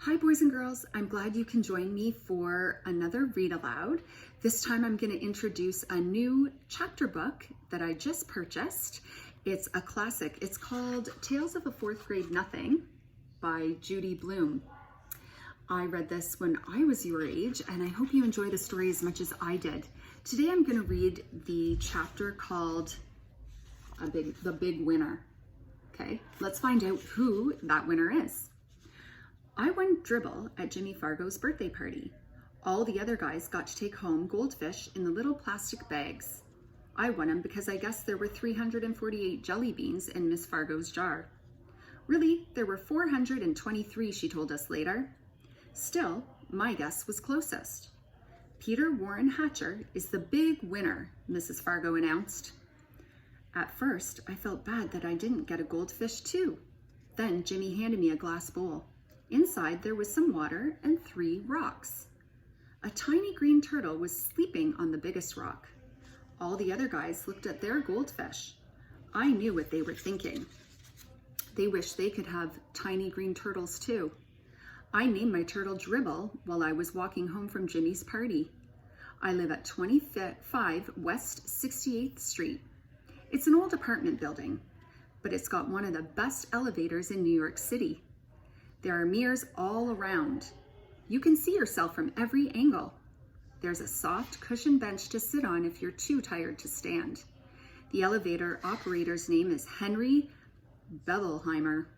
Hi boys and girls, I'm glad you can join me for another read aloud. This time I'm going to introduce a new chapter book that I just purchased. It's a classic. It's called Tales of a Fourth Grade Nothing by Judy Blume. I read this when I was your age and I hope you enjoy the story as much as I did. Today I'm going to read the chapter called The Big Winner. Okay, let's find out who that winner is. I won dribble at Jimmy Fargo's birthday party. All the other guys got to take home goldfish in the little plastic bags. I won them because I guessed there were 348 jelly beans in Miss Fargo's jar. Really, there were 423, she told us later. Still, my guess was closest. Peter Warren Hatcher is the big winner, Mrs. Fargo announced. At first, I felt bad that I didn't get a goldfish too. Then Jimmy handed me a glass bowl. Inside there was some water and 3 rocks. A tiny green turtle was sleeping on the biggest rock. All the other guys looked at their goldfish. I knew what they were thinking. They wished they could have tiny green turtles too. I named my turtle Dribble while I was walking home from Jimmy's party. I live at 25 West 68th Street. It's an old apartment building, but it's got one of the best elevators in New York City. There are mirrors all around. You can see yourself from every angle. There's a soft cushioned bench to sit on if you're too tired to stand. The elevator operator's name is Henry Bevelheimer.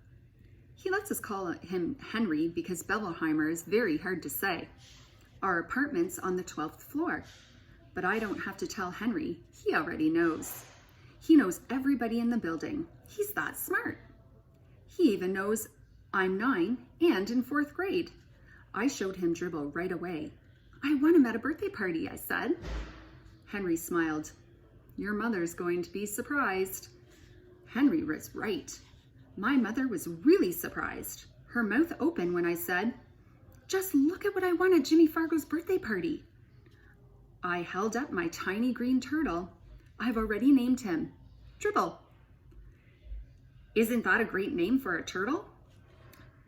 He lets us call him Henry because Bevelheimer is very hard to say. Our apartment's on the 12th floor, but I don't have to tell Henry. He already knows. He knows everybody in the building. He's that smart. He even knows I'm 9 and in 4th grade. I showed him Dribble right away. I won him at a birthday party, I said. Henry smiled. Your mother's going to be surprised. Henry was right. My mother was really surprised. Her mouth opened when I said, just look at what I won at Jimmy Fargo's birthday party. I held up my tiny green turtle. I've already named him Dribble. Isn't that a great name for a turtle?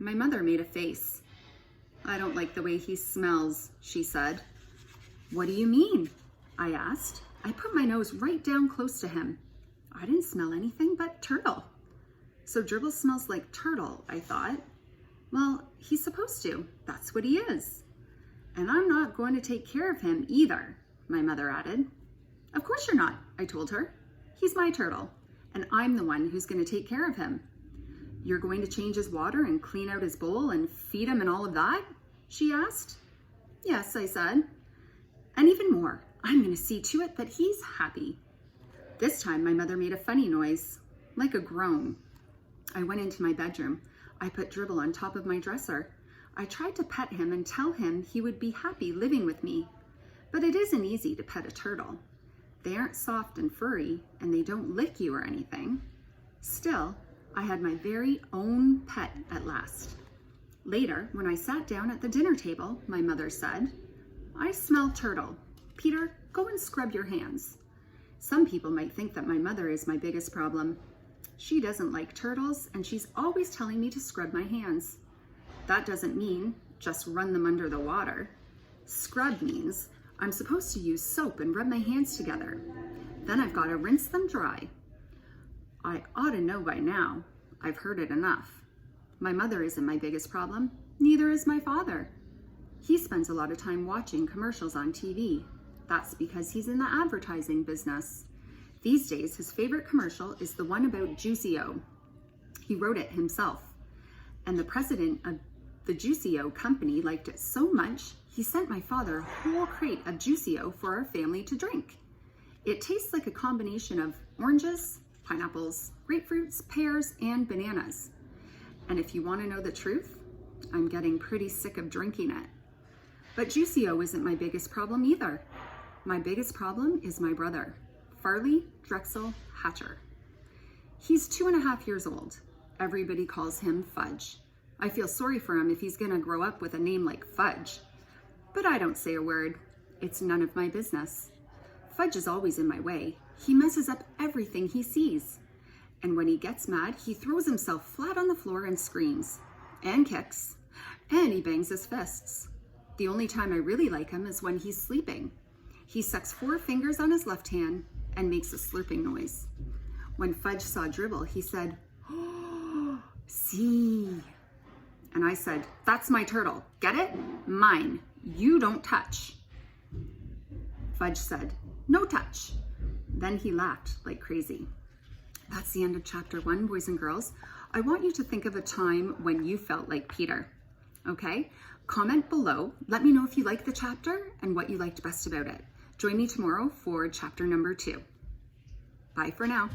My mother made a face. I don't like the way he smells, she said. What do you mean? I asked. I put my nose right down close to him. I didn't smell anything but turtle. So Dribble smells like turtle, I thought. Well, he's supposed to. That's what he is. And I'm not going to take care of him either, my mother added. Of course you're not, I told her. He's my turtle, and I'm the one who's going to take care of him. You're going to change his water and clean out his bowl and feed him and all of that? She asked. Yes, I said. And even more, I'm going to see to it that he's happy. This time my mother made a funny noise, like a groan. I went into my bedroom. I put Dribble on top of my dresser. I tried to pet him and tell him he would be happy living with me. But it isn't easy to pet a turtle. They aren't soft and furry, and they don't lick you or anything. Still, I had my very own pet at last. Later, when I sat down at the dinner table, my mother said, I smell turtle. Peter, go and scrub your hands. Some people might think that my mother is my biggest problem. She doesn't like turtles, and she's always telling me to scrub my hands. That doesn't mean just run them under the water. Scrub means I'm supposed to use soap and rub my hands together. Then I've got to rinse them dry. I ought to know by now. I've heard it enough. My mother isn't my biggest problem. Neither is my father. He spends a lot of time watching commercials on TV. That's because he's in the advertising business. These days, his favorite commercial is the one about Juicy-O. He wrote it himself. And the president of the Juicy-O company liked it so much, he sent my father a whole crate of Juicy-O for our family to drink. It tastes like a combination of oranges, pineapples, grapefruits, pears, and bananas. And if you want to know the truth, I'm getting pretty sick of drinking it. But Juicy-O isn't my biggest problem either. My biggest problem is my brother, Farley Drexel Hatcher. He's 2.5 years old. Everybody calls him Fudge. I feel sorry for him if he's gonna grow up with a name like Fudge. But I don't say a word. It's none of my business. Fudge is always in my way. He messes up everything he sees. And when he gets mad, he throws himself flat on the floor and screams, and kicks, and he bangs his fists. The only time I really like him is when he's sleeping. He sucks 4 fingers on his left hand and makes a slurping noise. When Fudge saw Dribble, he said, "Oh, see." And I said, "That's my turtle. Get it? Mine. You don't touch." Fudge said, "No touch." Then he laughed like crazy. That's the end of chapter 1, boys and girls. I want you to think of a time when you felt like Peter. Okay? Comment below. Let me know if you liked the chapter and what you liked best about it. Join me tomorrow for chapter number 2. Bye for now.